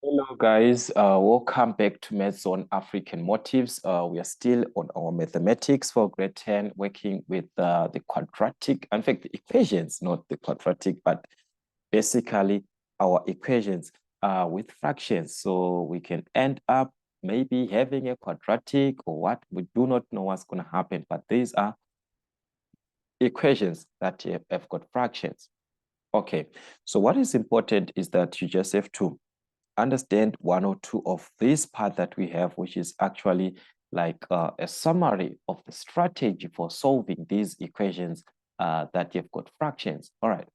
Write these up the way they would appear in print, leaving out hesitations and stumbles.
Hello guys, welcome back to Maths on African Motives. We are still on our mathematics for grade 10, working with the quadratic, in fact, the equations, not the quadratic, but basically our equations with fractions. So we can end up maybe having a quadratic or what, we do not know what's going to happen, but these are equations that have got fractions. Okay, so what is important is that you just have to understand one or two of this part that we have, which is actually like a summary of the strategy for solving these equations that you've got fractions. All right.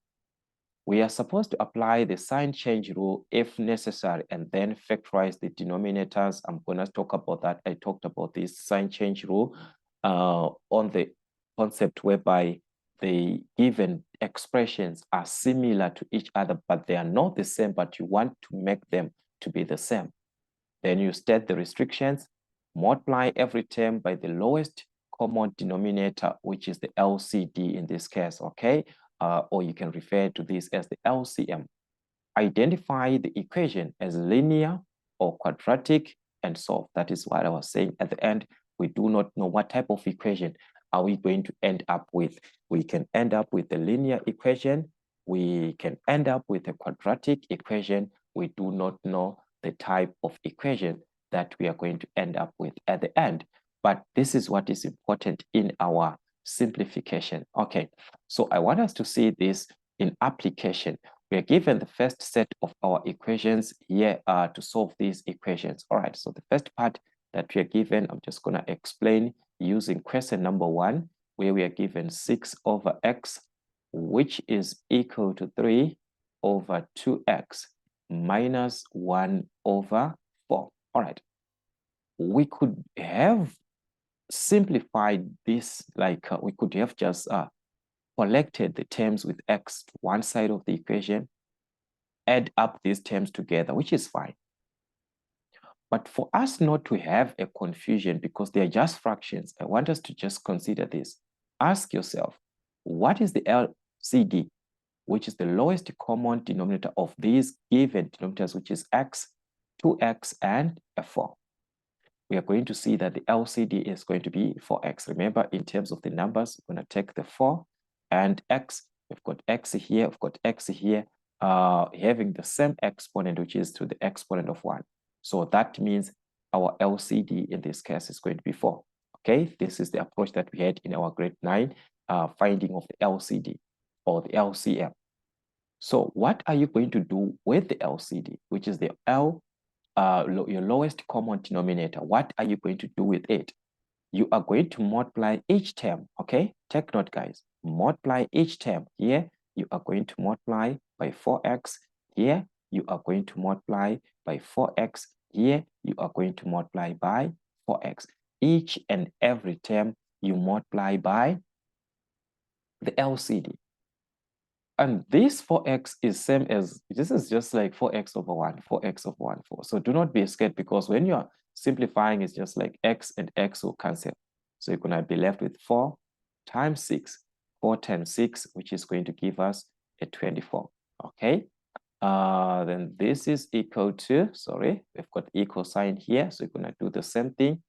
We are supposed to apply the sign change rule if necessary, and then factorize the denominators. I'm going to talk about that. I talked about this sign change rule on the concept whereby the given expressions are similar to each other, but they are not the same, but you want to make them to be the same. Then you state the restrictions, multiply every term by the lowest common denominator, which is the LCD in this case, okay? Or you can refer to this as the LCM. Identify the equation as linear or quadratic and solve. That is what I was saying at the end. We do not know what type of equation are we going to end up with. We can end up with a linear equation. We can end up with a quadratic equation. We do not know the type of equation that we are going to end up with at the end. But this is what is important in our simplification. Okay, so I want us to see this in application. We are given the first set of our equations here to solve these equations. All right, so the first part that we are given, I'm just going to explain using question number 1, where we are given 6 over x, which is equal to 3 over 2x minus 1 over 4. All right, we could have simplified this like we could have just collected the terms with x to one side of the equation, add up these terms together, which is fine. But for us not to have a confusion because they are just fractions, I want us to just consider this. Ask yourself, what is the LCD, which is the lowest common denominator of these given denominators, which is x, 2x, and a 4? We are going to see that the LCD is going to be 4x. Remember, in terms of the numbers, we're going to take the 4 and x. We've got x here, we've got x here, having the same exponent, which is to the exponent of 1. So that means our LCD in this case is going to be 4. Okay, this is the approach that we had in our grade 9 finding of the LCD or the LCM. So what are you going to do with the LCD, which is the your lowest common denominator? What are you going to do with it? You are going to multiply each term, okay? Take note, guys. Multiply each term. Here, you are going to multiply by 4x. Here, you are going to multiply by 4x. Here, you are going to multiply by 4x. Each and every term you multiply by the LCD. And this 4x is same as, this is just like 4x over 1, 4x over 1, 4. So do not be scared because when you're simplifying, it's just like x and x will cancel. So you're going to be left with 4 times 6, 4 times 6, which is going to give us a 24. Okay. Then this is equal to, sorry, we've got equal sign here. So you're going to do the same thing.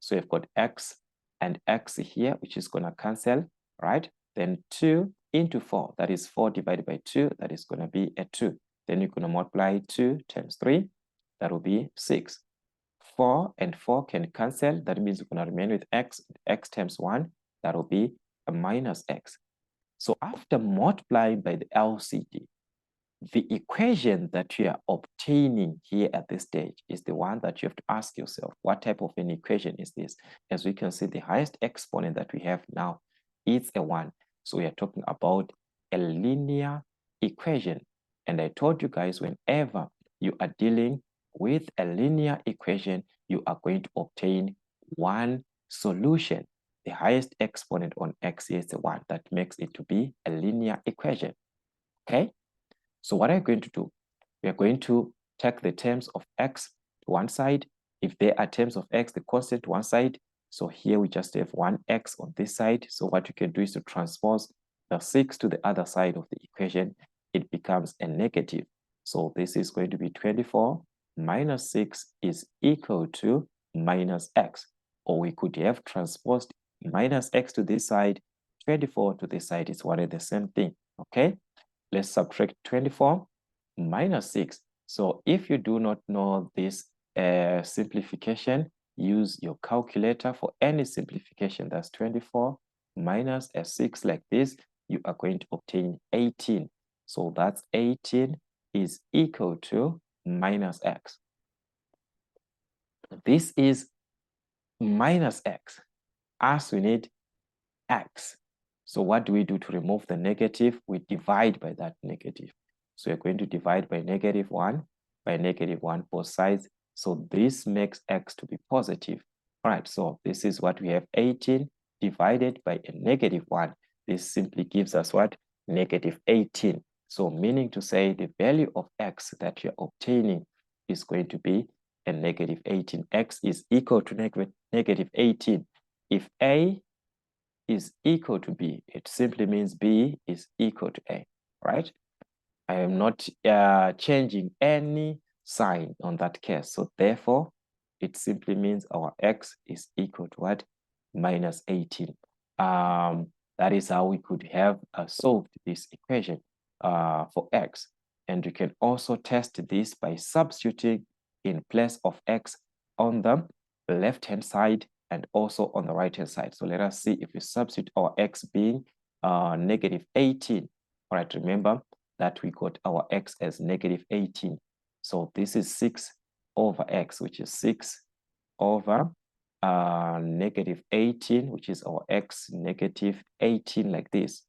So you've got x and x here, which is going to cancel, right? Then 2 into 4, that is 4 divided by 2, that is going to be a 2. Then you're going to multiply 2 times 3, that will be 6. 4 and 4 can cancel, that means you're going to remain with x, x times 1, that will be a minus x. So after multiplying by the LCD, the equation that you are obtaining here at this stage is the one that you have to ask yourself, what type of an equation is this? As we can see, the highest exponent that we have now is a 1. So we are talking about a linear equation. And I told you guys, whenever you are dealing with a linear equation, you are going to obtain one solution. The highest exponent on x is the 1. That makes it to be a linear equation. Okay? So what are you going to do? We are going to take the terms of x to one side. If there are terms of x, the constant to one side. So here we just have 1x on this side. So what you can do is to transpose the 6 to the other side of the equation. It becomes a negative. So this is going to be 24 minus 6 is equal to minus x. Or we could have transposed minus x to this side, 24 to this side. It's one and the same thing, okay? Let's subtract 24 minus 6. So if you do not know this simplification, use your calculator for any simplification. That's 24 minus a 6 like this. You are going to obtain 18. So that's 18 is equal to minus x. This is minus x, as we need x. So what do we do to remove the negative? We divide by that negative. So we're going to divide by -1, by -1 both sides. So this makes x to be positive. All right, so this is what we have, 18 divided by a -1. This simply gives us what? -18. So meaning to say the value of x that you're obtaining is going to be a -18. X is equal to -18. If A is equal to B, it simply means B is equal to A, right? I am not changing any sign on that case. So therefore, it simply means our x is equal to what? -18. That is how we could have solved this equation for x. And you can also test this by substituting in place of x on the left-hand side and also on the right-hand side. So let us see if we substitute our x being -18. All right, remember that we got our x as -18. So this is 6 over x, which is 6 over -18, which is our x, -18 like this.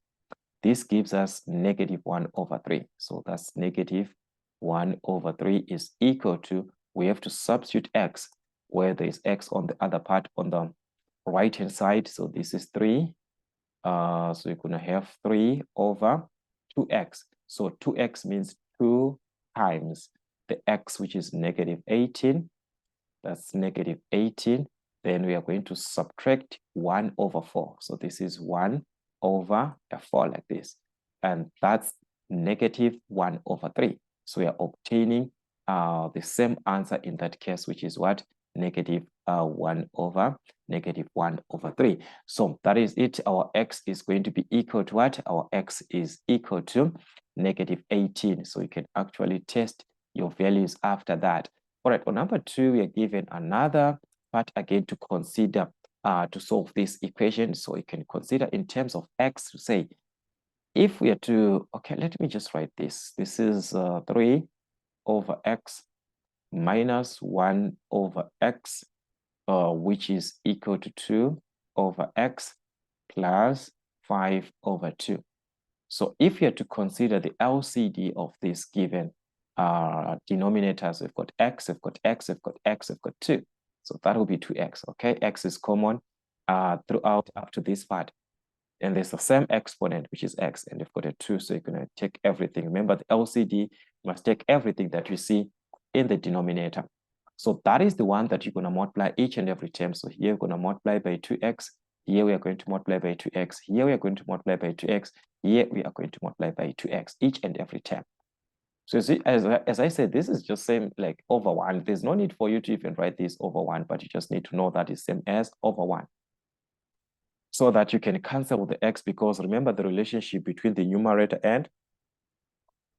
This gives us -1 over 3. So that's -1 over 3 is equal to, we have to substitute x where there is x on the other part on the right-hand side. So this is 3. So you're going to have 3 over 2x. So 2x means 2 times the x, which is -18. That's -18. Then we are going to subtract 1 over 4. So this is 1 over a 4 like this. And that's -1 over 3. So we are obtaining the same answer in that case, which is what? -1 over 3. So that is it. Our x is going to be equal to what? Our x is equal to -18. So you can actually test your values after that. All right, on number 2, we are given another part again to consider to solve this equation. So you can consider in terms of x to say, if we are to, okay, let me just write this. This is 3 over x minus 1 over x, which is equal to 2 over x plus 5 over 2. So if you are to consider the LCD of this given denominators, we've got x, we've got x, we've got x, we've got 2. So that will be 2x, okay? X is common throughout up to this part. And there's the same exponent, which is x, and you've got a 2, so you're going to take everything. Remember, the LCD must take everything that you see in the denominator. So that is the one that you're going to multiply each and every term. So here we're going to multiply by 2x. Here we are going to multiply by 2x. Here we are going to multiply by 2x. Here we are going to multiply by 2x, each and every term. So see, as I said, this is just same like over 1. There's no need for you to even write this over 1, but you just need to know that it's same as over 1. So that you can cancel the x, because remember the relationship between the numerator and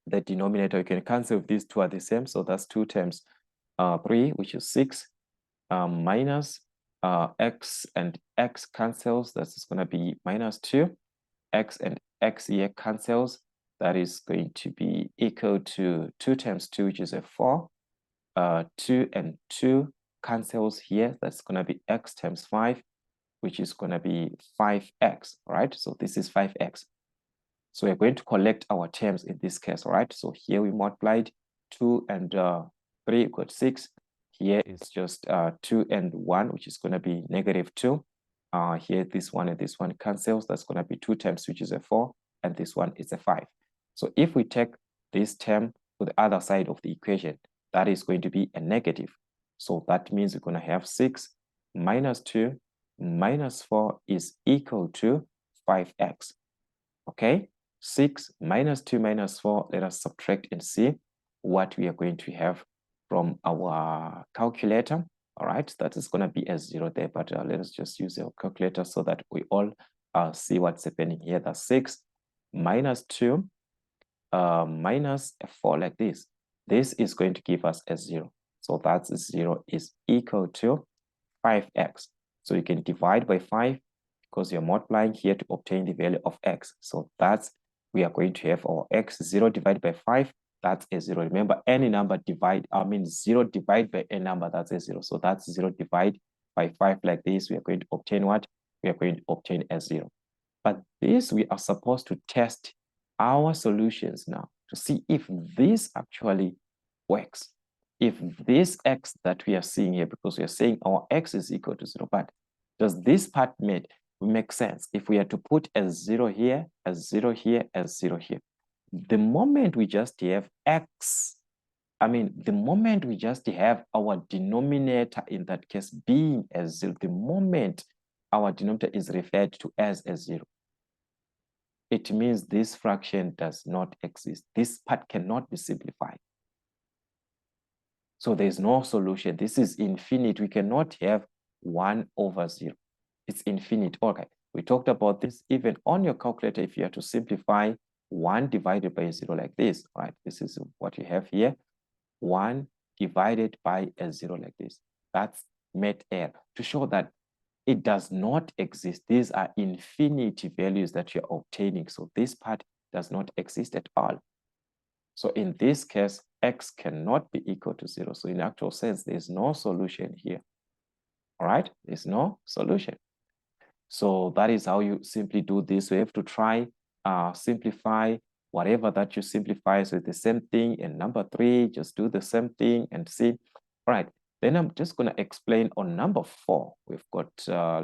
the denominator. You can cancel if these two are the same. So that's 2 times 3, which is 6, minus x and x cancels. That's going to be -2. X and x here cancels. That is going to be equal to 2 times 2, which is a 4. 2 and 2 cancels here. That's going to be x times 5, which is going to be 5x, right? So this is 5x. So we're going to collect our terms in this case, right? So here we multiplied 2 and 3, got 6. Here is just 2 and 1, which is going to be -2. Here, this one and this one cancels. That's going to be 2 times, which is a 4, and this one is a 5. So if we take this term to the other side of the equation, that is going to be a negative. So that means we're going to have 6 minus 2 minus 4 is equal to 5x. Okay, 6 minus 2 minus 4, let us subtract and see what we are going to have from our calculator. All right, that is going to be as 0 there, but let us just use our calculator so that we all see what's happening here. That's 6 minus 2 minus 4 like this. This is going to give us a 0. So that's 0 is equal to 5x. So you can divide by 5 because you're multiplying here to obtain the value of x. So that's, we are going to have our x, 0 divided by 5, that's a 0. Remember, any number divide, 0 divided by a number, that's a 0. So that's 0 divided by 5 like this. We are going to obtain what? We are going to obtain a 0. But this, we are supposed to test our solutions now to see if this actually works. If this x that we are seeing here, because we are saying our x is equal to 0, but does this part make sense? If we are to put a 0 here, a 0 here, a 0 here, the moment we just have x, the moment we just have our denominator in that case being a 0, the moment our denominator is referred to as a 0, it means this fraction does not exist. This part cannot be simplified. So there's no solution. This is infinite. We cannot have 1 over 0. It's infinite. Okay, we talked about this even on your calculator. If you have to simplify 1 divided by 0 like this, right? This is what you have here. 1 divided by a 0 like this. That's met error to show that it does not exist. These are infinity values that you're obtaining. So this part does not exist at all. So in this case, x cannot be equal to 0. So in actual sense, there's no solution here. All right, there's no solution. So that is how you simply do this. We have to try simplify whatever that you simplify. So it's the same thing. And number 3, just do the same thing and see. All right, then I'm just going to explain on number 4. We've got,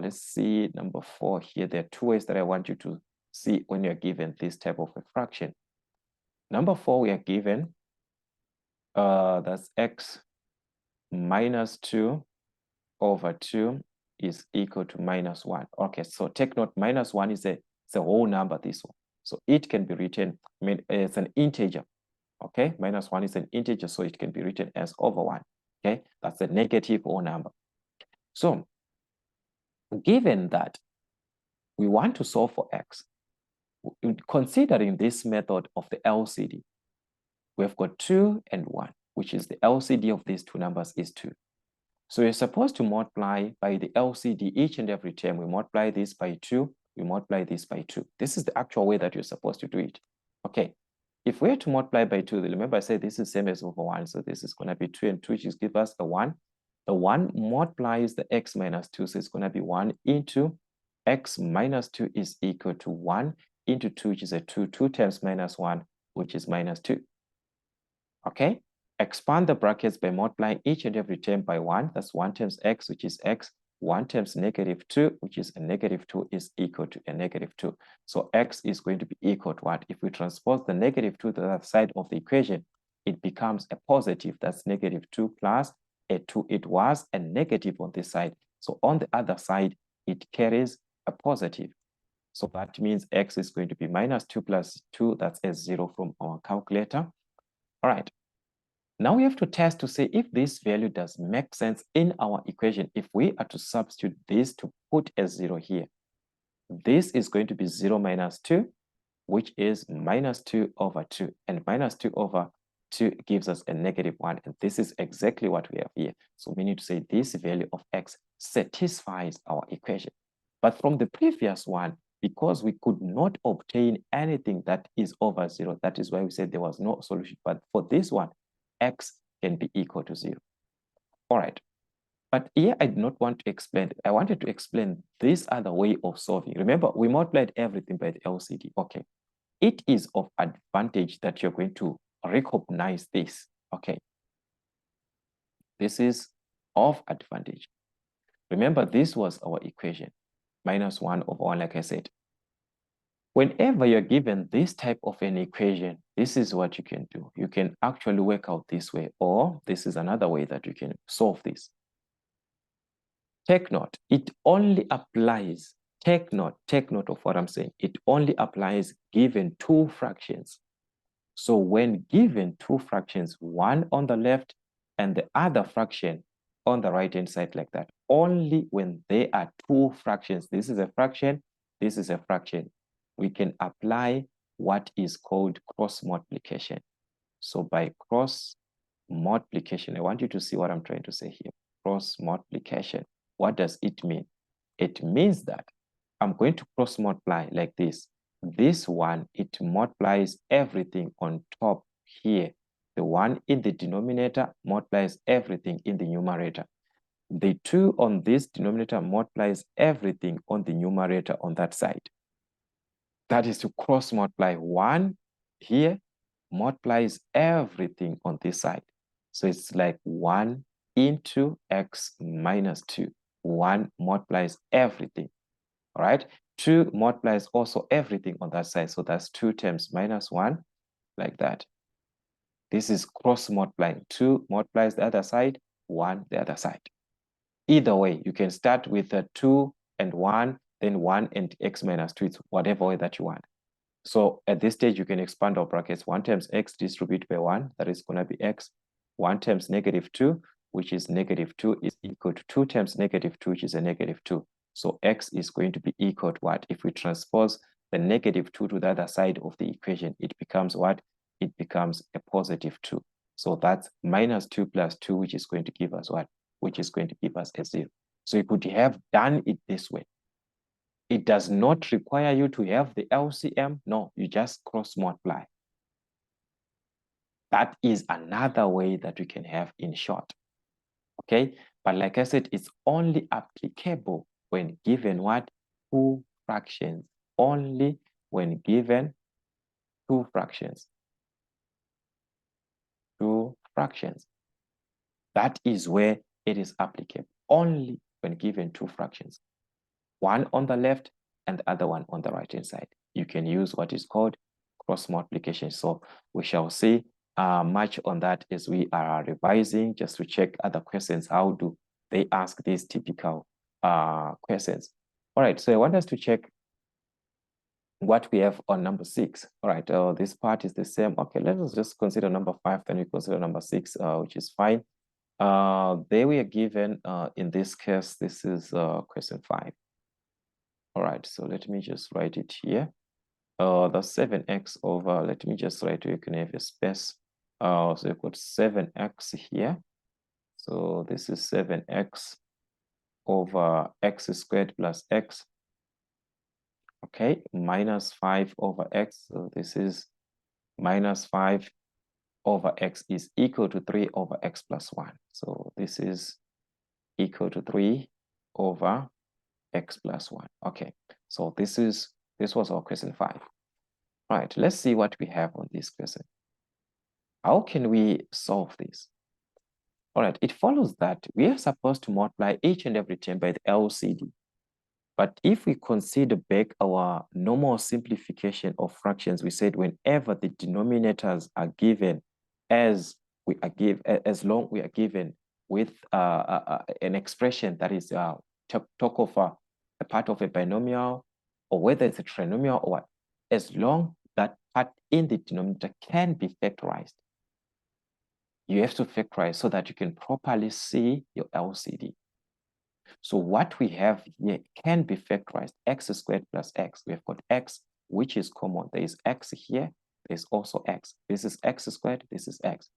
let's see, number 4 here. There are 2 ways that I want you to see when you're given this type of a fraction. Number 4, we are given, that's x minus 2 over 2 is equal to minus 1. Okay, so take note, minus 1 is a whole number, this one. So it can be written, it's an integer. Okay, minus 1 is an integer, so it can be written as over 1. Okay, that's a negative whole number. So given that we want to solve for x, considering this method of the LCD, we've got 2 and 1, which is the LCD of these two numbers is 2. So you're supposed to multiply by the LCD each and every term. We multiply this by 2, we multiply this by 2. This is the actual way that you're supposed to do it. Okay, if we're to multiply by 2, remember I said this is same as over 1, so this is going to be 2 and 2, which is give us a 1. The 1 multiplies the x minus 2, so it's going to be 1 into x minus 2 is equal to 1 into 2, which is a 2. 2 times minus 1, which is minus 2. Okay, expand the brackets by multiplying each and every term by 1. That's 1 times x, which is x. 1 times negative 2, which is a negative 2, is equal to a negative 2. So x is going to be equal to what? If we transpose the negative 2 to the other side of the equation, it becomes a positive. That's negative 2 plus a 2. It was a negative on this side. So on the other side, it carries a positive. So that means x is going to be minus 2 plus 2. That's a 0 from our calculator. All right. Now we have to test to see if this value does make sense in our equation. If we are to substitute this to put a 0 here, this is going to be 0 minus 2, which is minus 2 over 2. And minus 2 over 2 gives us a negative 1. And this is exactly what we have here. So we need to say this value of x satisfies our equation. But from the previous one, because we could not obtain anything that is over 0, that is why we said there was no solution. But for this one, x can be equal to 0. All right. But here I did not want to explain. I wanted to explain this other way of solving. Remember, we multiplied everything by the LCD. Okay. It is of advantage that you're going to recognize this. Okay. This is of advantage. Remember, this was our equation. Minus 1 over 1, like I said. Whenever you're given this type of an equation, this is what you can do. You can actually work out this way, or this is another way that you can solve this. Take note, it only applies, take note of what I'm saying. It only applies given 2 fractions. So when given 2 fractions, one on the left, and the other fraction on the right-hand side like that. Only when there are two fractions, this is a fraction, this is a fraction, we can apply what is called cross multiplication. So by cross multiplication, I want you to see what I'm trying to say here. Cross multiplication. What does it mean? It means that I'm going to cross multiply like this. This one, it multiplies everything on top here. The one in the denominator multiplies everything in the numerator. The 2 on this denominator multiplies everything on the numerator on that side. That is to cross multiply. 1 here multiplies everything on this side. So it's like 1 into x minus 2. 1 multiplies everything. All right. 2 multiplies also everything on that side. So that's 2 times minus 1, like that. This is cross multiplying. 2 multiplies the other side, 1 the other side. Either way, you can start with a 2 and 1, then 1 and x minus 2. It's whatever way that you want. So at this stage, you can expand our brackets. 1 times x distributed by 1, that is going to be x. 1 times negative 2, which is negative 2, is equal to 2 times negative 2, which is a negative 2. So x is going to be equal to what? If we transpose the negative 2 to the other side of the equation, it becomes what? It becomes a positive 2. So that's minus 2 plus 2, which is going to give us what? Which is going to give us a 0. So you could have done it this way. It does not require you to have the LCM. No, you just cross multiply. That is another way that we can have in short. Okay, but like I said, it's only applicable when given what? Two fractions. Only when given two fractions. Two fractions. That is where it is applicable. Only when given two fractions. One on the left and the other one on the right-hand side. You can use what is called cross multiplication. So we shall see much on that as we are revising, just to check other questions. How do they ask these typical questions? All right, so I want us to check what we have on number 6. All right, this part is the same. Okay, let us just consider number 5, then we consider number 6, which is fine. There we are given, in this case, this is question 5. All right, so let me just write it here. The 7x over, let me just write, you can have a space. So you got 7x here. So this is 7x over x squared plus x. Okay, minus 5 over x. So this is minus 5 over x is equal to 3 over x plus 1. So this is equal to 3 over x plus 1. Okay, so this was our question 5. All right, let's see what we have on this question. How can we solve this? All right, it follows that we are supposed to multiply each and every term by the LCD. But if we consider back our normal simplification of fractions, we said whenever the denominators are given as long we are given with an expression that is talk of a part of a binomial, or whether it's a trinomial or what, as long that part in the denominator can be factorized, you have to factorize so that you can properly see your LCD. So what we have here can be factorized. X squared plus x. We have got x, which is common. There is x here. There's also x. This is x squared. This is x.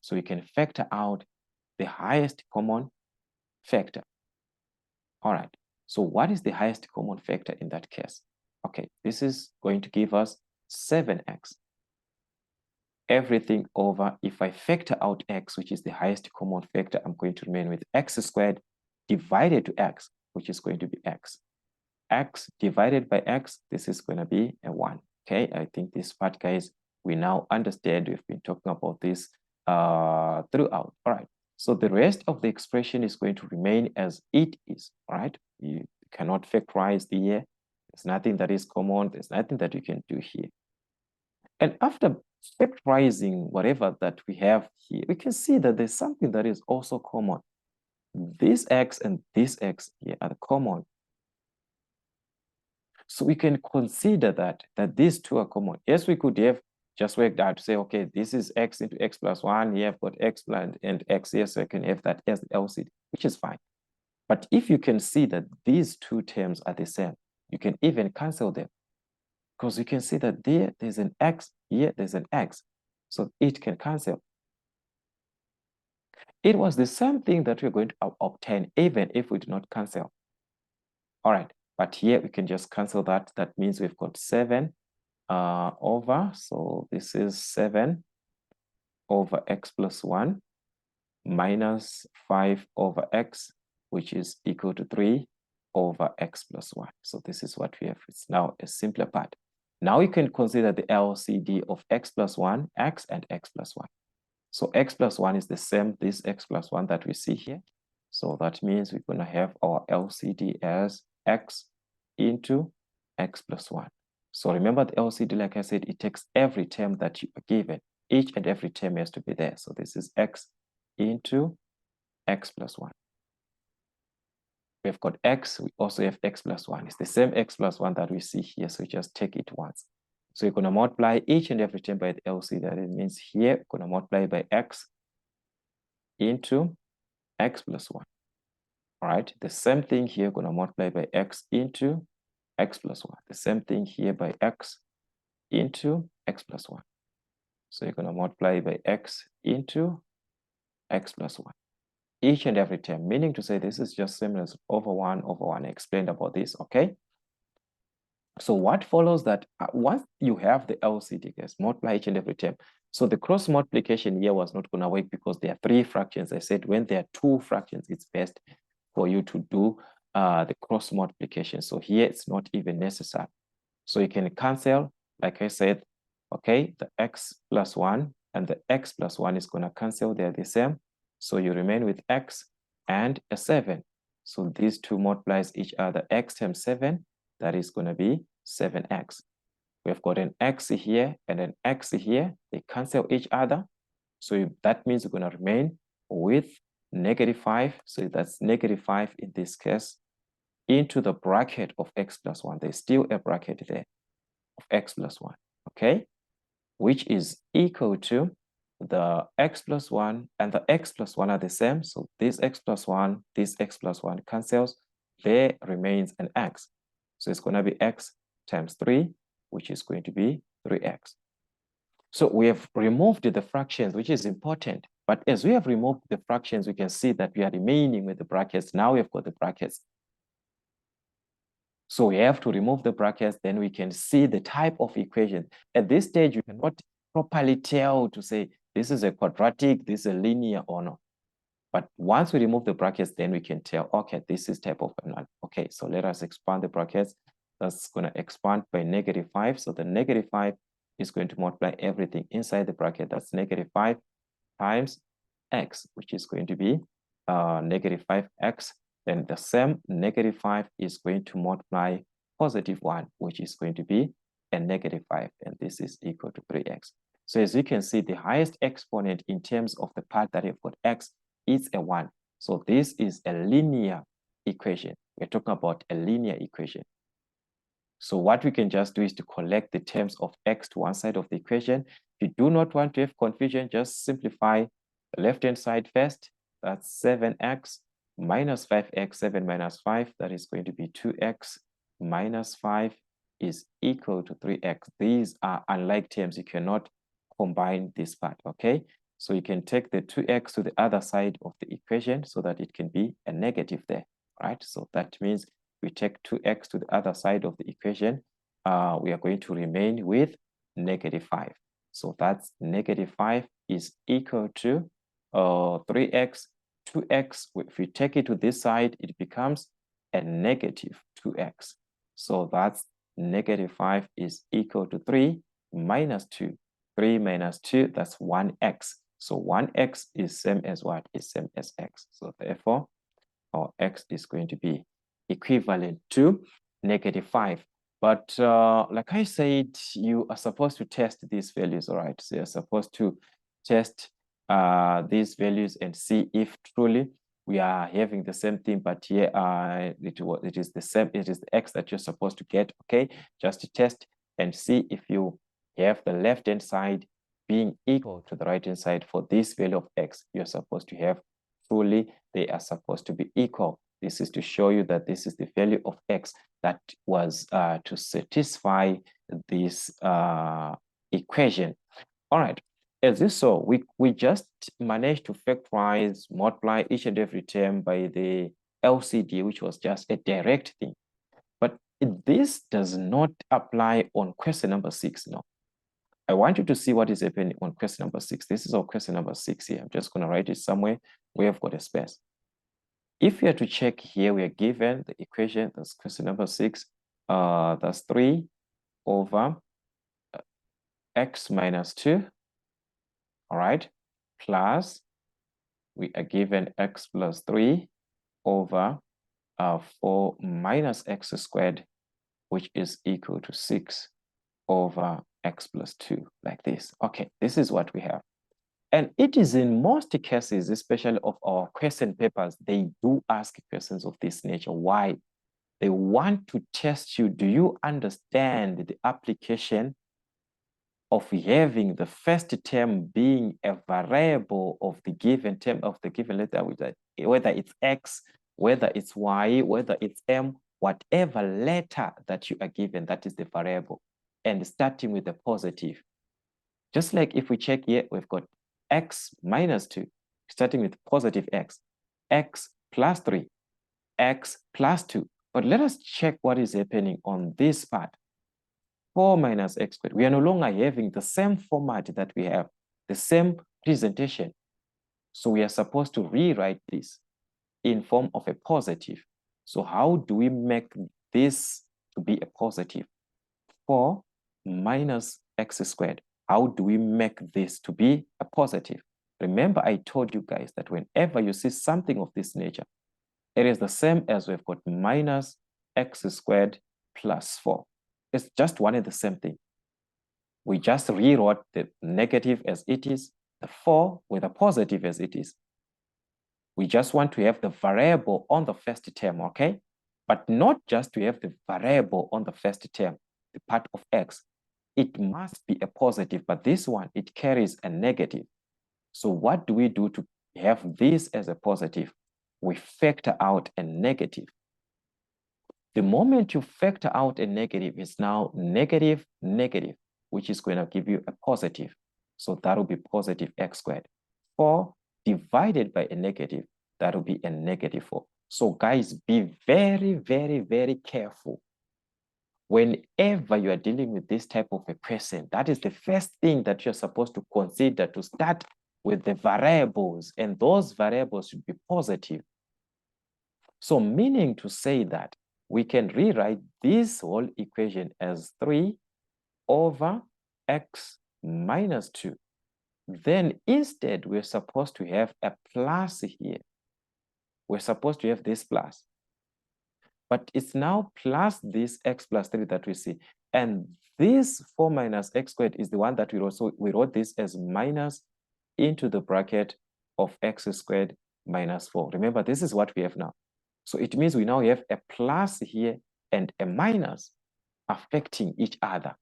So we can factor out the highest common factor. All right. So what is the highest common factor in that case? Okay, this is going to give us 7x. Everything over, if I factor out x, which is the highest common factor, I'm going to remain with x squared divided to x, which is going to be x. X divided by x, this is going to be a 1. Okay, I think this part, guys, we now understand. We've been talking about this throughout. All right, so the rest of the expression is going to remain as it is. All right, you cannot factorize the year. There's nothing that is common. There's nothing that you can do here. And after factorizing whatever that we have here, we can see that there's something that is also common. This x and this x here are common. So we can consider that these two are common. Yes, we could have just worked out to say, okay, this is x into x plus 1. Here I've got x and x here, so I can have that as the LCD, which is fine. But if you can see that these two terms are the same, you can even cancel them, because you can see that there's an x, here there's an x, so it can cancel. It was the same thing that we're going to obtain even if we do not cancel. All right, but here we can just cancel that. That means we've got 7 over, so this is 7 over x plus 1 minus 5 over x, which is equal to 3 over x plus 1. So this is what we have. It's now a simpler part. Now you can consider the LCD of x plus 1, x and x plus 1. So x plus 1 is the same, this x plus 1 that we see here. So that means we're going to have our LCD as x into x plus 1. So remember the LCD, like I said, it takes every term that you are given. Each and every term has to be there. So this is x into x plus 1. We've got x, we also have x plus 1. It's the same x plus 1 that we see here, so just take it once. So you're going to multiply each and every term by the LCD. That it means here, we're going to multiply by x into x plus 1. All right, the same thing here, going to multiply by x into x plus 1. The same thing here by x into x plus 1. So you're going to multiply by x into x plus 1. Each and every term, meaning to say this is just same as over 1 over 1. I explained about this, okay? So what follows that once you have the LCD, guys, multiply each and every term. So the cross multiplication here was not going to work because there are 3 fractions. I said when there are 2 fractions, it's best for you to do the cross multiplication. So here it's not even necessary. So you can cancel, like I said, okay, the x plus 1 and the x plus 1 is going to cancel. They're the same. So you remain with x and a 7. So these two multiplies each other. X times 7, that is going to be 7x. We've got an x here and an x here. They cancel each other. So that means we're going to remain with -5. So that's -5 in this case into the bracket of x plus 1. There's still a bracket there of x plus 1, okay? Which is equal to the x plus 1 and the x plus 1 are the same. So this x plus 1, this x plus 1 cancels. There remains an x. So it's going to be x times 3, which is going to be 3x. So we have removed the fractions, which is important. But as we have removed the fractions, we can see that we are remaining with the brackets. Now we've got the brackets. So we have to remove the brackets, then we can see the type of equation. At this stage, you cannot properly tell to say this is a quadratic, this is a linear or not. But once we remove the brackets, then we can tell, okay, this is type of another. Okay, so let us expand the brackets. That's going to expand by -5. So the -5 is going to multiply everything inside the bracket. That's -5 times x, which is going to be -5x. Then the same -5 is going to multiply +1, which is going to be a -5. And this is equal to 3x. So as you can see, the highest exponent in terms of the part that you've got x is a 1. So this is a linear equation. We're talking about a linear equation. So what we can just do is to collect the terms of x to one side of the equation. If you do not want to have confusion, just simplify the left-hand side first. That's 7x minus 5x, 7 minus 5, that is going to be 2x minus 5 is equal to 3x. These are unlike terms. You cannot combine this part, okay? So you can take the 2x to the other side of the equation so that it can be a negative there, right? So that means we take 2x to the other side of the equation, we are going to remain with -5. So that's -5 is equal to 3x, 2x. If we take it to this side, it becomes a -2x. So that's -5 is equal to 3 minus 2. 3 minus 2, that's 1x. So 1x is same as what? Is same as x. So therefore, our x is going to be equivalent to -5. But like I said, you are supposed to test these values, all right? So you're supposed to test these values and see if truly we are having the same thing, but here it is the same, it is the x that you're supposed to get, okay? Just to test and see if you You have the left-hand side being equal to the right-hand side. For this value of x, you're supposed to have truly, they are supposed to be equal. This is to show you that this is the value of x that was to satisfy this equation. All right, as you saw, we just managed to factorize, multiply each and every term by the LCD, which was just a direct thing. But this does not apply on question number 6 now. I want you to see what is happening on question number 6. This is our question number 6 here. I'm just going to write it somewhere where I've got a space. If you are to check here, we are given the equation, that's question number 6. That's 3 over x minus 2. All right, plus we are given x plus 3 over 4 minus x squared, which is equal to 6 over x plus 2, like this. Okay, this is what we have. And it is in most cases, especially of our question papers, they do ask questions of this nature. Why? They want to test you. Do you understand the application of having the first term being a variable of the given term of the given letter, whether it's x, whether it's y, whether it's m, whatever letter that you are given, that is the variable, and starting with the positive. Just like if we check here, we've got x minus 2, starting with positive x plus 3, x plus 2. But let us check what is happening on this part. 4 minus x squared. We are no longer having the same format that we have, the same presentation. So we are supposed to rewrite this in form of a positive. So how do we make this to be a positive? 4 minus x squared. How do we make this to be a positive? Remember, I told you guys that whenever you see something of this nature, it is the same as we've got minus x squared plus 4. It's just one and the same thing. We just rewrote the negative as it is, the 4 with a positive as it is. We just want to have the variable on the first term, okay? But not just to have the variable on the first term, the part of x. It must be a positive, but this one, it carries a negative. So what do we do to have this as a positive? We factor out a negative. The moment you factor out a negative, it's now negative, negative, which is going to give you a positive. So that will be positive x squared. 4 divided by a negative, that will be a negative 4. So guys, be very, very, very careful. Whenever you are dealing with this type of a question, that is the first thing that you're supposed to consider, to start with the variables, and those variables should be positive. So meaning to say that we can rewrite this whole equation as 3 over x minus 2. Then instead, we're supposed to have a plus here. We're supposed to have this plus. But it's now plus this x plus 3 that we see. And this 4 minus x squared is the one that we wrote this as minus into the bracket of x squared minus 4. Remember, this is what we have now. So it means we now have a plus here and a minus affecting each other.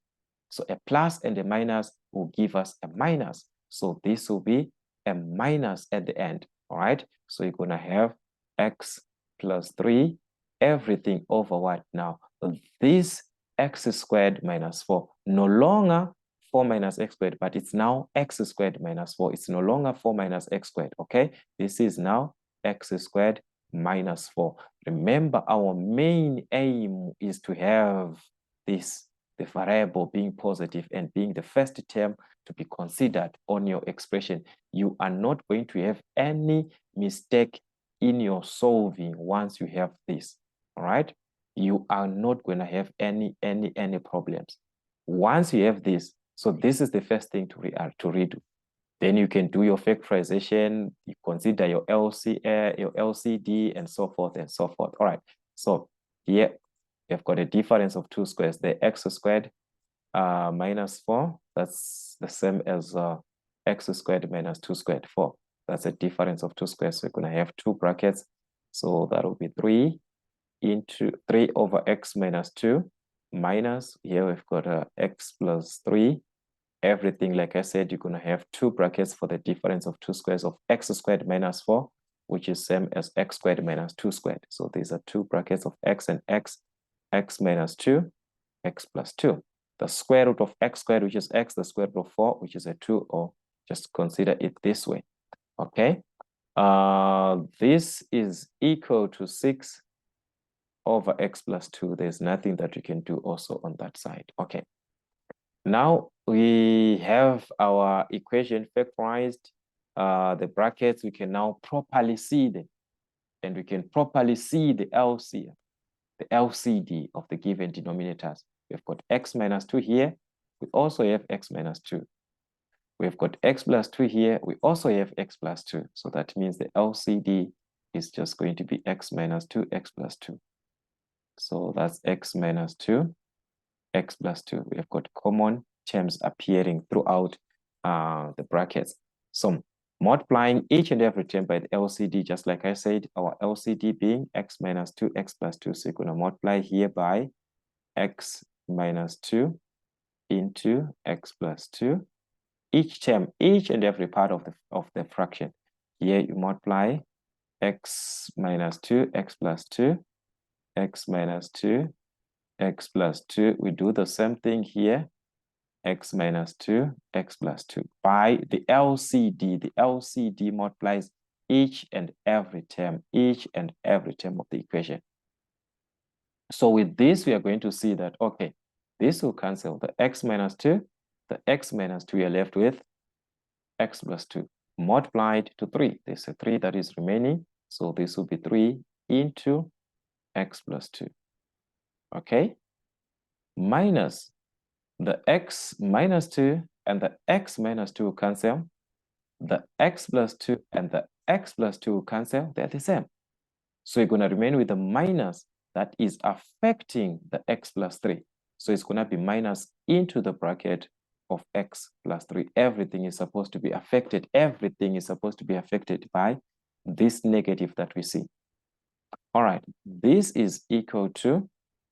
So a plus and a minus will give us a minus. So this will be a minus at the end, all right? So you're gonna have x plus 3, everything over what now? This x squared minus 4, no longer 4 minus x squared, but it's now x squared minus 4. It's no longer 4 minus x squared, okay? This is now x squared minus 4. Remember, our main aim is to have this, the variable being positive and being the first term to be considered on your expression. You are not going to have any mistake in your solving once you have this, all right? You are not going to have any problems. Once you have this, so this is the first thing to redo. Then you can do your factorization, you consider your LCD, and so forth and so forth. All right, so here you've got a difference of 2 squares. The x squared minus 4, that's the same as x squared minus 2 squared, 4. That's a difference of 2 squares. So we're going to have 2 brackets. So that will be 3 over x minus 2 minus, here we've got x plus 3 everything, like I said, you're going to have two brackets for the difference of 2 squares of x squared minus 4, which is same as x squared minus 2 squared. So these are two brackets of x and x minus 2, x plus 2. The square root of x squared, which is x, the square root of 4, which is a 2, or just consider it this way. Okay. This is equal to 6 over x plus 2. There's nothing that we can do also on that side. Okay. Now we have our equation factorized. The brackets, we can now properly see them, and we can properly see the LCD of the given denominators. We've got x minus 2 here. We also have x minus 2. We've got x plus 2 here. We also have x plus 2. So that means the LCD is just going to be x minus 2, x plus 2. So that's x minus 2, x plus 2. We have got common terms appearing throughout the brackets. So multiplying each and every term by the LCD, just like I said, our LCD being x minus 2, x plus 2. So you're going to multiply here by x minus 2 into x plus 2. Each term, each and every part of the fraction. Here you multiply x minus 2, x plus 2, x minus 2, x plus 2. We do the same thing here, x minus 2, x plus 2. By the LCD, the LCD multiplies each and every term of the equation. So with this, we are going to see that, okay, this will cancel the x minus 2, the x minus 2, we are left with x plus 2 multiplied to 3. There's a 3 that is remaining. So this will be 3 into x plus 2. Okay? Minus the x minus 2 and the x minus 2 will cancel. The x plus 2 and the x plus 2 will cancel. They're the same. So you're going to remain with the minus that is affecting the x plus 3. So it's going to be minus into the bracket of x plus 3. Everything is supposed to be affected. Everything is supposed to be affected by this negative that we see. All right, this is equal to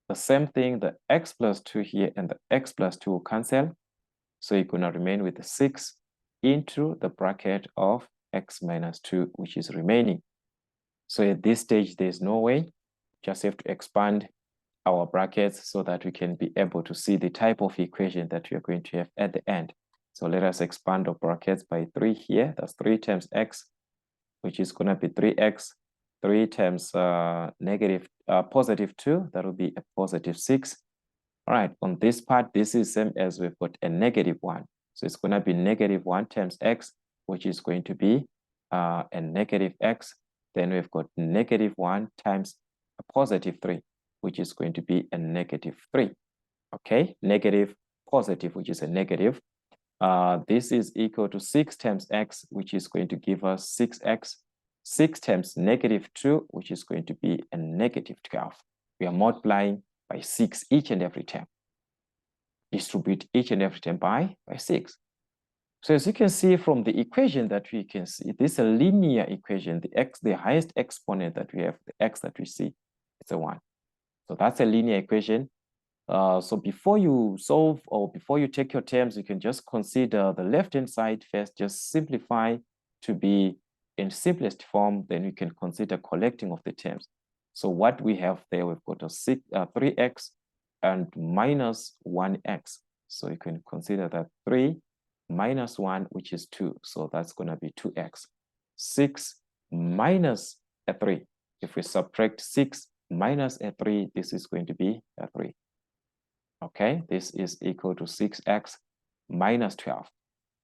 the same thing, the x plus 2 here and the x plus 2 will cancel. So you're going to remain with the 6 into the bracket of x minus 2, which is remaining. So at this stage, there's no way. Just have to expand our brackets so that we can be able to see the type of equation that we are going to have at the end. So let us expand our brackets by 3 here. That's 3 times x, which is going to be 3x. 3 times positive 2, that will be a positive 6. All right, on this part, this is same as we've got a negative 1. So it's going to be negative 1 times x, which is going to be a negative x. Then we've got negative 1 times a positive 3, which is going to be a negative 3. Okay, negative, positive, which is a negative. This is equal to 6 times x, which is going to give us 6x. 6 times negative 2, which is going to be a negative 12. We are multiplying by 6 each and every term. Distribute each and every term by 6. So as you can see from the equation that we can see, this is a linear equation. The highest exponent that we have, the x that we see, it's a 1. So that's a linear equation. So before you solve or before you take your terms, you can just consider the left-hand side first, just simplify to be in simplest form, then you can consider collecting of the terms. So what we have there, we've got a 3x and minus 1x. So you can consider that 3 minus 1, which is 2. So that's going to be 2x. 6 minus a 3. If we subtract 6 minus a 3, this is going to be a 3. Okay, this is equal to 6x minus 12.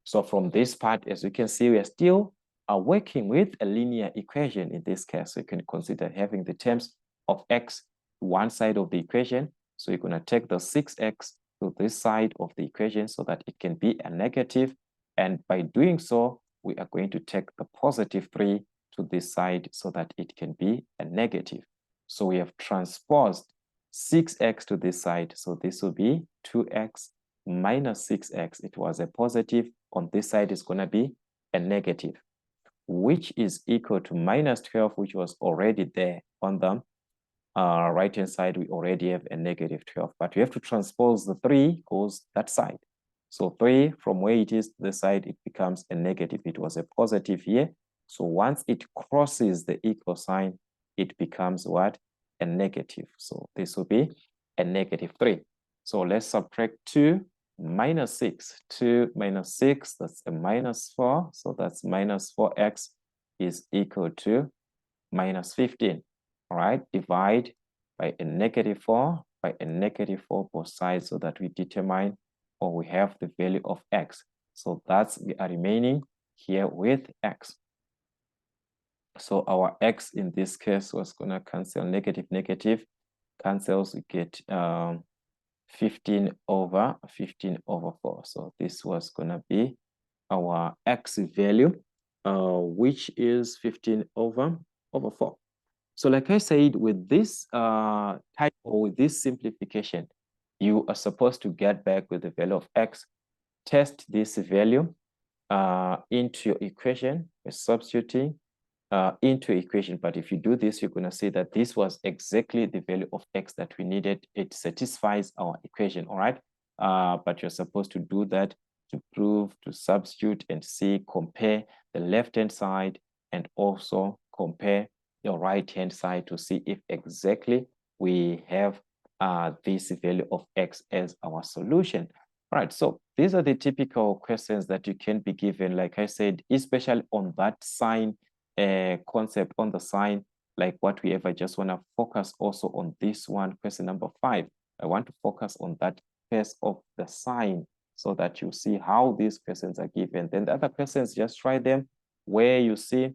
So from this part, as you can see, we are still working with a linear equation in this case. So you can consider having the terms of x to one side of the equation. So you're going to take the 6x to this side of the equation so that it can be a negative. And by doing so, we are going to take the positive 3 to this side so that it can be a negative. So we have transposed 6x to this side. So this will be 2x minus 6x. It was a positive. On this side is going to be a negative, which is equal to minus 12, which was already there on the right-hand side. We already have a negative 12, but we have to transpose the 3 goes that side. So 3, from where it is to the side, it becomes a negative. It was a positive here. So once it crosses the equal sign, it becomes what? A negative. So this will be a negative 3. So let's subtract 2 minus 6. 2 minus 6, that's a minus 4. So that's minus 4x is equal to minus 15. All right, divide by a negative 4 by a negative 4 both sides so that we determine or we have the value of x. So that's we are remaining here with x. So our x in this case was going to cancel negative, negative, cancels, we get 15 over 4. So this was going to be our x value, which is 15 over 4. So like I said, with this type or with this simplification, you are supposed to get back with the value of x, test this value into your equation, substituting into equation. But if you do this, you're going to see that this was exactly the value of x that we needed. It satisfies our equation, all right? But you're supposed to do that to prove, to substitute and see, compare the left-hand side and also compare your right-hand side to see if exactly we have this value of x as our solution. All right, so these are the typical questions that you can be given, like I said, especially on that sign concept on the sign, like what we ever just want to focus also on this one, question number 5. I want to focus on that phase of the sign so that you see how these questions are given. Then the other questions, just try them where you see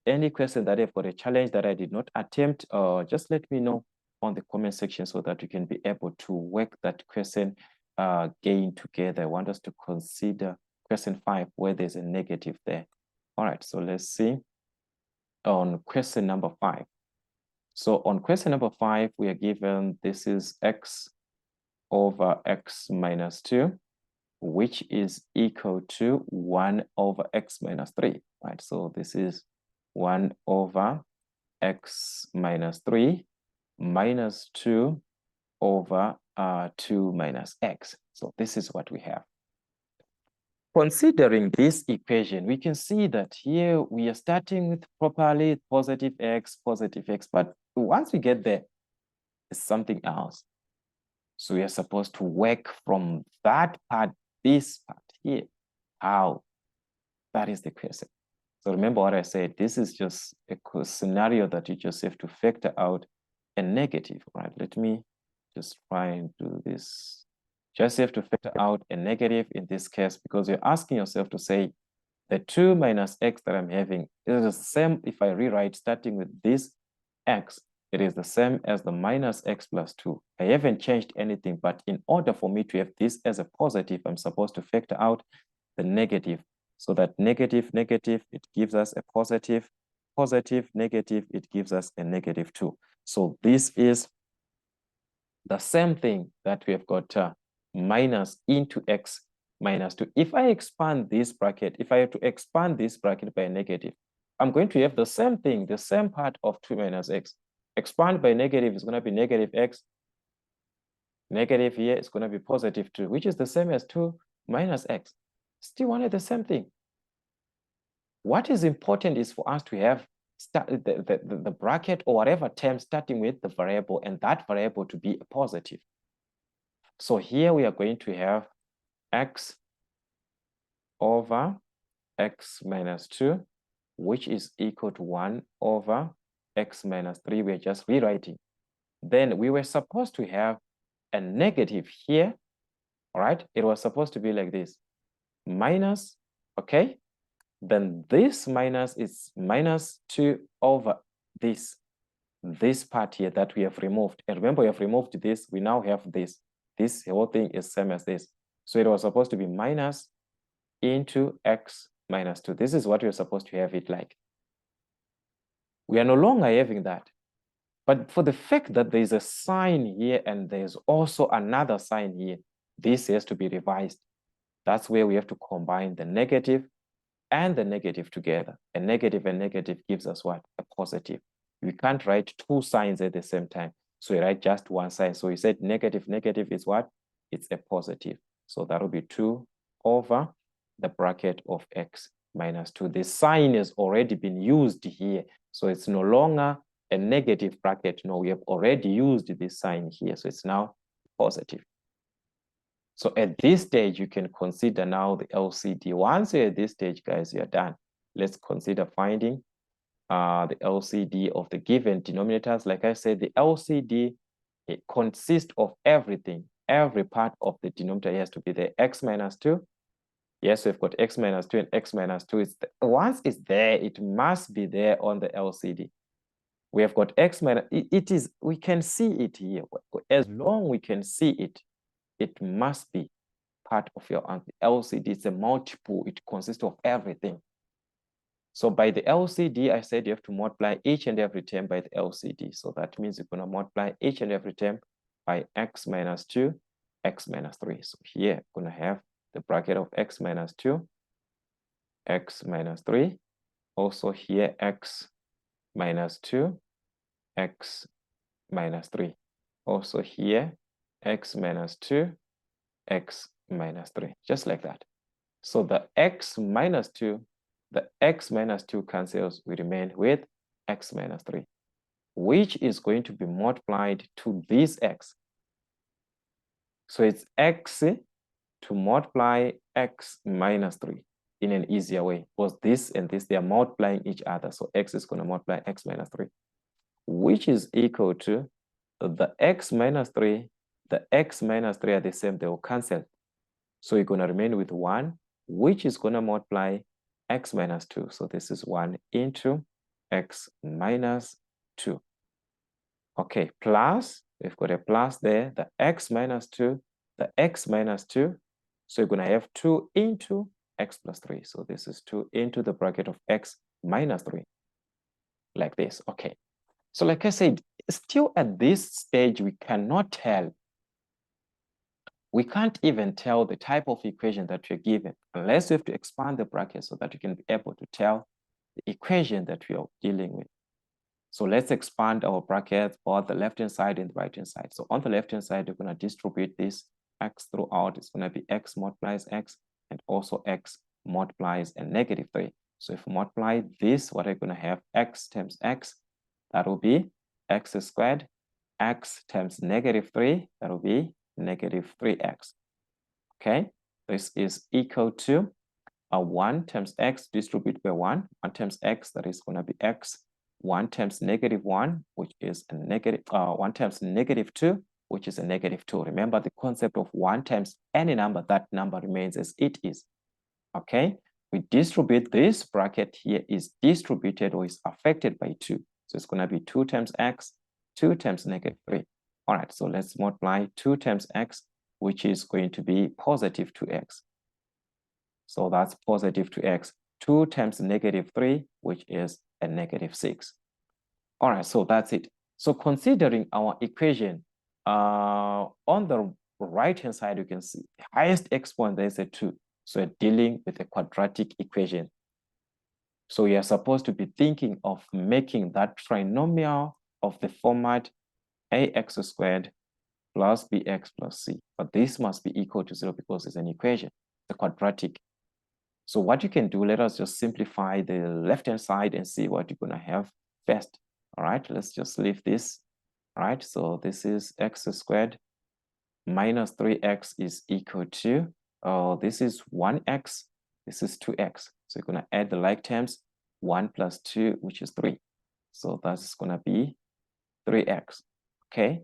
any question that I've got a challenge that I did not attempt, just let me know on the comment section so that you can be able to work that question again together. I want us to consider question 5 where there's a negative there. All right, so let's see on question number 5. So on question number 5, we are given this is x over x minus 2, which is equal to 1 over x minus 3, right? So this is 1 over x minus 3 minus 2 over 2 minus x. So this is what we have. Considering this equation, we can see that here we are starting with properly positive x, but once we get there, it's something else. So we are supposed to work from that part, this part here. How? That is the question. So remember what I said, this is just a scenario that you just have to factor out a negative, right? Let me just try and do this. Just have to factor out a negative in this case because you're asking yourself to say the 2 minus x that I'm having is the same if I rewrite starting with this x, it is the same as the minus x plus 2. I haven't changed anything, but in order for me to have this as a positive, I'm supposed to factor out the negative. So that negative, negative, it gives us a positive, positive, negative, it gives us a negative 2. So this is the same thing that we have got minus into x minus 2. If I expand this bracket, if I have to expand this bracket by a negative, I'm going to have the same thing, the same part of 2 minus x. Expand by negative is going to be negative x. Negative here is going to be positive 2, which is the same as 2 minus x. Still wanted the same thing. What is important is for us to have the bracket or whatever term starting with the variable and that variable to be a positive. So here we are going to have x over x minus 2, which is equal to 1 over x minus 3. We're just rewriting. Then we were supposed to have a negative here, all right? It was supposed to be like this, minus, okay? Then this minus is minus 2 over this part here that we have removed. And remember, we have removed this. We now have this. This whole thing is same as this. So it was supposed to be minus into x minus 2. This is what we're supposed to have it like. We are no longer having that. But for the fact that there's a sign here and there's also another sign here, this has to be revised. That's where we have to combine the negative and the negative together. A negative and negative gives us what? A positive. We can't write two signs at the same time. So we write just one sign. So we said negative, negative is what? It's a positive. So that will be 2 over the bracket of x minus 2. The sign has already been used here, so it's no longer a negative bracket. No, we have already used this sign here, so it's now positive. So at this stage, you can consider now the LCD. Once you're at this stage, guys, you're done. Let's consider finding the LCD of the given denominators. Like I said, the LCD, it consists of everything. Every part of the denominator has to be there. X minus 2. Yes, we've got x minus 2 and x minus 2. Once it's there, it must be there on the LCD. We have got x minus, it is, we can see it here. As long we can see it, it must be part of your answer. LCD. It's a multiple. It consists of everything. So by the LCD, I said you have to multiply each and every term by the LCD. So that means you're going to multiply each and every term by x minus 2, x minus 3. So here, we're going to have the bracket of x minus 2, x minus 3. Also here, x minus 2, x minus 3. Also here, x minus 2, x minus 3, just like that. So the x minus 2 cancels, we remain with x minus 3, which is going to be multiplied to this x. So it's x to multiply x minus 3 in an easier way, because this and this, they are multiplying each other. So x is going to multiply x minus 3, which is equal to the x minus 3, the x minus 3 are the same, they will cancel. So you're going to remain with 1, which is going to multiply x minus 2. So this is 1 into x minus 2. Okay, plus, we've got a plus there, the x minus 2, the x minus 2. So you're going to have 2 into x plus 3. So this is 2 into the bracket of x minus 3, like this. Okay. So like I said, still at this stage, we cannot tell. We can't even tell the type of equation that you're given unless you have to expand the bracket so that you can be able to tell the equation that we are dealing with. So let's expand our brackets, both the left-hand side and the right-hand side. So on the left-hand side, we're going to distribute this x throughout. It's going to be x multiplies x, and also x multiplies a negative 3. So if we multiply this, what are we going to have? X times x, that will be x squared. X times negative 3, that will be negative 3x. Okay, this is equal to 1 times x distributed by 1. 1 times x, that is going to be x. 1 times negative 1, which is a negative, 1 times negative 2, which is a negative 2. Remember the concept of 1 times any number, that number remains as it is. Okay, we distribute this bracket here is distributed or is affected by 2. So it's going to be 2 times x, 2 times negative 3. All right, so let's multiply 2 times x, which is going to be positive 2x. So that's positive 2x. 2 times negative 3, which is a negative 6. All right, so that's it. So considering our equation, on the right-hand side, you can see the highest exponent, there's a 2. So we're dealing with a quadratic equation. So we are supposed to be thinking of making that trinomial of the format ax squared plus bx plus c. But this must be equal to 0 because it's an equation, the quadratic. So what you can do, let us just simplify the left-hand side and see what you're going to have first. All right, let's just leave this. All right, so this is x squared minus 3x is equal to, this is 1x, this is 2x. So you're going to add the like terms, 1 plus 2, which is 3. So that's going to be 3x. Okay,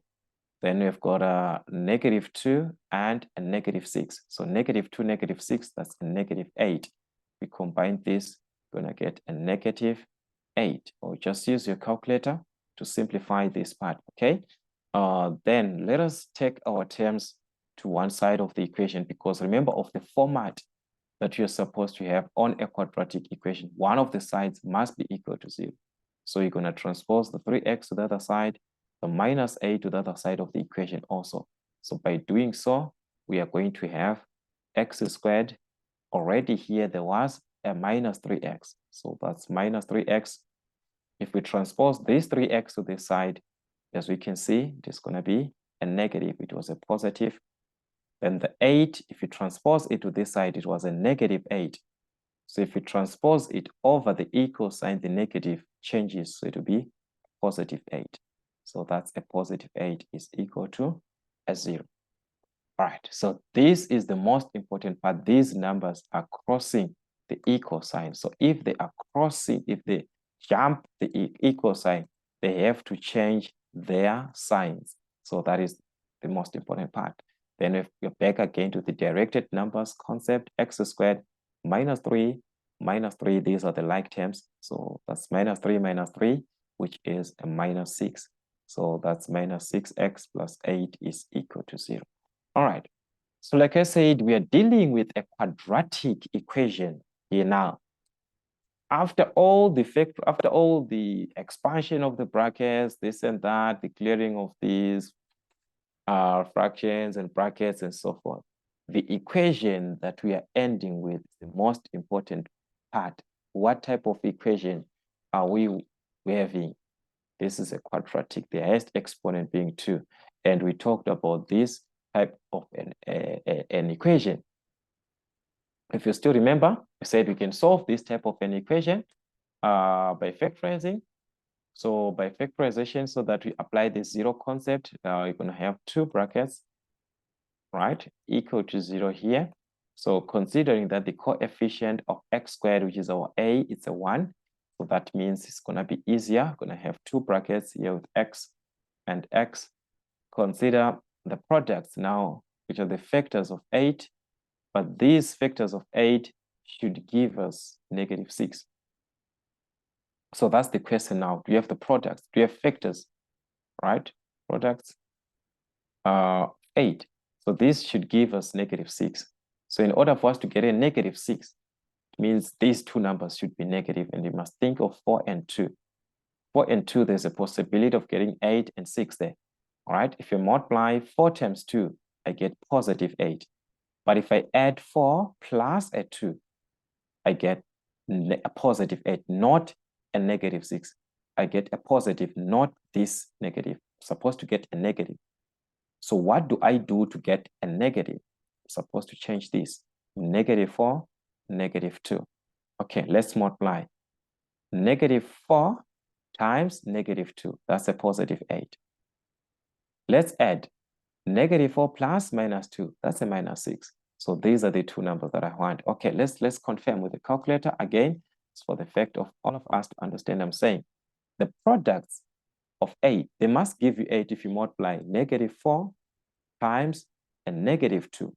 then we've got a negative 2 and a negative 6. So negative 2, negative 6, that's a negative 8. We combine this, we're going to get a negative 8. Or just use your calculator to simplify this part, okay? Then let us take our terms to one side of the equation, because remember of the format that you're supposed to have on a quadratic equation, one of the sides must be equal to 0. So you're going to transpose the 3x to the other side, the minus 8 to the other side of the equation also. So by doing so, we are going to have x squared. Already here, there was a minus 3x. So that's minus 3x. If we transpose this 3x to this side, as we can see, it is going to be a negative. It was a positive. Then the 8, if you transpose it to this side, it was a -8. So if you transpose it over the equal sign, the negative changes, so it will be +8. So that's a +8 is equal to a 0. All right, so this is the most important part. These numbers are crossing the equal sign. So if they are crossing, if they jump the equal sign, they have to change their signs. So that is the most important part. Then if you're back again to the directed numbers concept, x² -3 -3, these are the like terms. So that's -3 -3, which is a -6. So that's -6x plus 8 is equal to 0. All right. So like I said, we are dealing with a quadratic equation here now. After all the expansion of the brackets, this and that, the clearing of these fractions and brackets and so forth, the equation that we are ending with is the most important part. What type of equation are we having? This is a quadratic, the highest exponent being 2. And we talked about this type of an equation. If you still remember, I said we can solve this type of an equation by factorizing. So by factorization, so that we apply the 0 concept, you're going to have 2 brackets, right, equal to 0 here. So considering that the coefficient of x², which is our a, it's a 1. So that means it's going to be easier. We're going to have 2 brackets here with x and x. Consider the products now, which are the factors of 8. But these factors of 8 should give us -6. So that's the question now. Do you have the products? Do you have factors? Right? Products 8. So this should give us -6. So in order for us to get a -6, it means these two numbers should be negative, and you must think of 4 and 2. 4 and 2, there's a possibility of getting 8 and 6 there. All right, if you multiply 4 times 2, I get +8. But if I add 4 plus a 2, I get a +8, not a -6. I get a positive, not this negative. I'm supposed to get a negative. So what do I do to get a negative? I'm supposed to change this. -4, -2. Okay, let's multiply. -4 times -2, that's a +8. Let's add -4 plus -2, that's a -6. So these are the two numbers that I want. Okay, let's confirm with the calculator again. It's for the fact of all of us to understand. I'm saying the products of 8, they must give you 8 if you multiply -4 times a -2,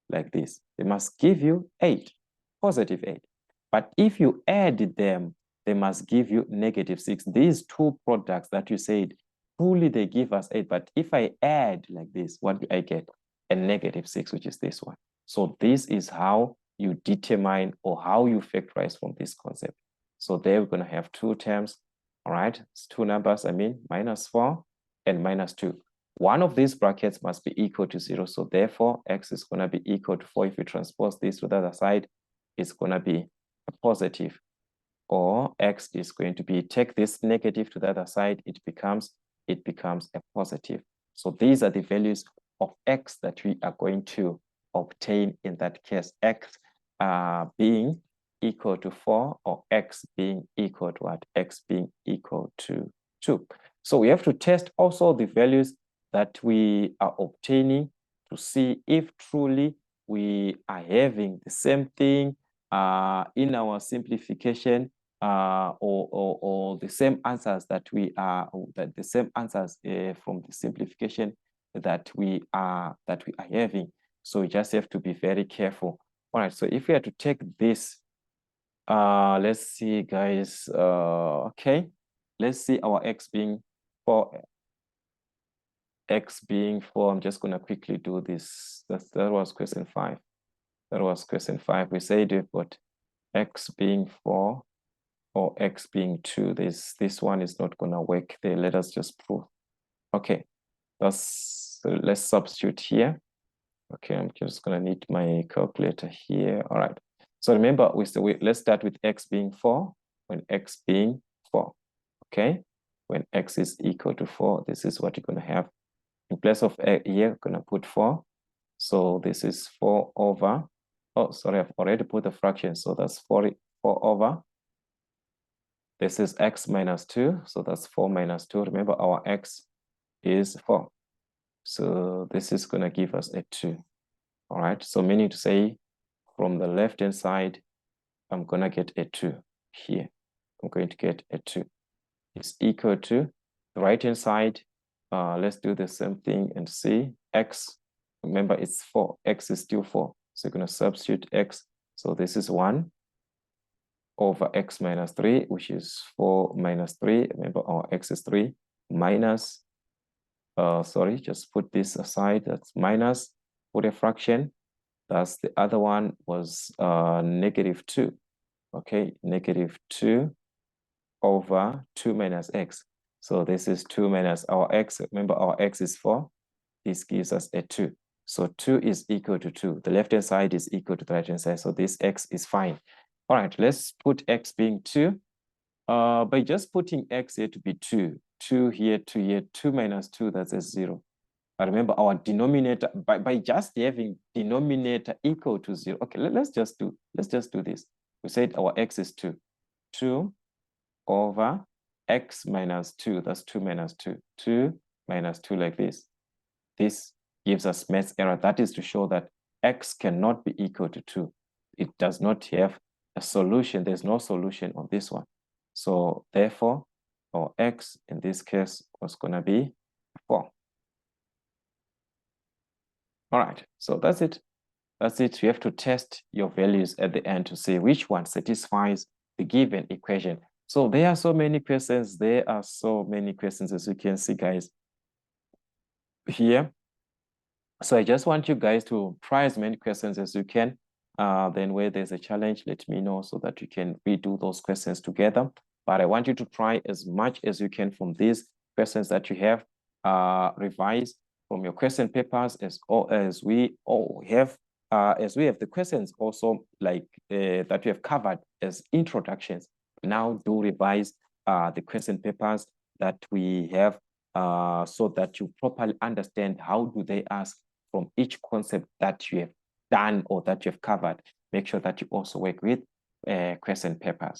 like this. They must give you 8, +8. But if you add them, they must give you -6. These two products that you said, truly they give us 8. But if I add like this, what do I get? A -6, which is this one. So this is how you determine or how you factorize from this concept. So there we're going to have 2 terms. All right, it's 2 numbers, I mean, -4 and -2. One of these brackets must be equal to 0. So therefore, x is going to be equal to 4. If you transpose this to the other side, it's going to be a positive. Or x is going to be, take this negative to the other side, it becomes a positive. So these are the values of x that we are going to obtain in that case. X being equal to 4, or x being equal to what? X being equal to 2. So we have to test also the values that we are obtaining to see if truly we are having the same thing in our simplification, or the same answers that we are, the same answers from the simplification that we are having. So we just have to be very careful. All right, so if we are to take this, let's see, guys. Okay, let's see our x being 4. X being 4, I'm just going to quickly do this. That was question 5. That was question 5. We said we've got x being 4 or x being 2. This one is not going to work there. Let us just prove. Okay, so let's substitute here. Okay, I'm just going to need my calculator here. All right. So remember, let's start with x being 4 when x being 4. Okay, when x is equal to 4, this is what you're going to have. In place of a here, we're going to put 4. So this is 4 over, oh, sorry, I've already put the fraction. So that's 4 over. This is x minus 2. So that's 4 minus 2. Remember, our x is 4. So this is going to give us a 2. All right. So meaning to say from the left-hand side, I'm going to get a 2 here. I'm going to get a 2. It's equal to the right-hand side. Let's do the same thing and see x. Remember, it's 4. X is still 4. So you're going to substitute x. So this is 1 over x minus 3, which is 4 minus 3. Remember, our x is 3 minus, sorry, just put this aside. That's minus, put a fraction. That's the other one was negative 2. Okay, negative 2 over 2 minus x. So this is 2 minus our x. Remember, our x is 4. This gives us a 2. So 2 is equal to 2. The left-hand side is equal to the right-hand side. So this x is fine. All right, let's put x being 2. By just putting x here to be 2, 2 here, 2 here, 2 minus 2, that's a 0. But remember, our denominator, by just having denominator equal to 0. Okay, let's just do this. We said our x is 2. 2 over x minus 2, that's 2 minus 2. 2 minus 2 like this. This gives us math error. That is to show that x cannot be equal to 2. It does not have a solution. There's no solution on this one. So therefore, our x in this case was going to be 4. All right, so that's it. That's it. You have to test your values at the end to see which one satisfies the given equation. So there are so many questions. There are so many questions, as you can see, guys, here. So I just want you guys to try as many questions as you can. Then where there's a challenge, let me know so that you can redo those questions together. But I want you to try as much as you can from these questions that you have revised from your question papers, as we all have the questions also like that we have covered as introductions. Now do revise the question papers that we have so that you properly understand how do they ask from each concept that you have done or that you have covered. Make sure that you also work with question papers.